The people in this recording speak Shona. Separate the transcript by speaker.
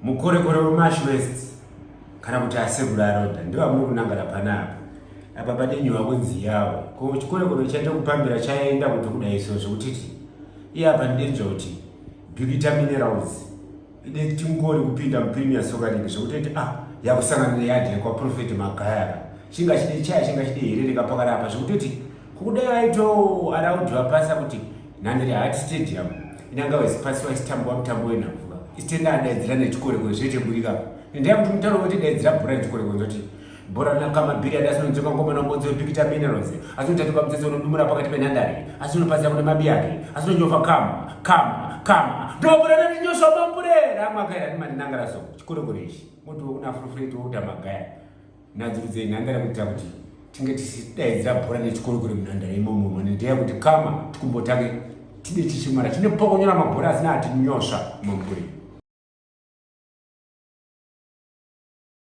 Speaker 1: mukorekore weMarsh West kana kuti asekula roda ndiwo muri kunangana panapa apa padenyiwa kunzi yawo ko chikorekore chaita kupambira chaenda kuti kudai izvozvo kutiti iye apa ndinzva kuti Bigita Minerals ide tingori kupinda muPremier Soccer League zvokutoti yakusangana neyadhi kwa Prophet Magayara chinga chide herereka pakati apa zvokutoti kudai aito araudhwa pasa kuti Nhandare Heart Stadium inanga wezipasiwa chitambo mutambo wenhabvuka isitenda adaidzira nechikorekore zvoite burika ndaya kuti mutauro kuti daidzira bhora nechikorekore nzoti bhora nakamabhiri adasinonzoka ngomana mbodzi weBigita Minerals asinotatuka mutsetse unodumura pakati penhandare asinopasira kune mabiyake asinonyofa kama ndobhora natinyosva mambure ramwakaira nimandinangara so chikorekore ichi muntu una frufreti wouta Magaya nadzirudzei nhandare kuita kuti tinge tichidaidzira bhora nechikorekore munhandare imomo nendaya kuti kama tikumbotake tide tichimara tine pokonyora mabhora asina atinyosva mambure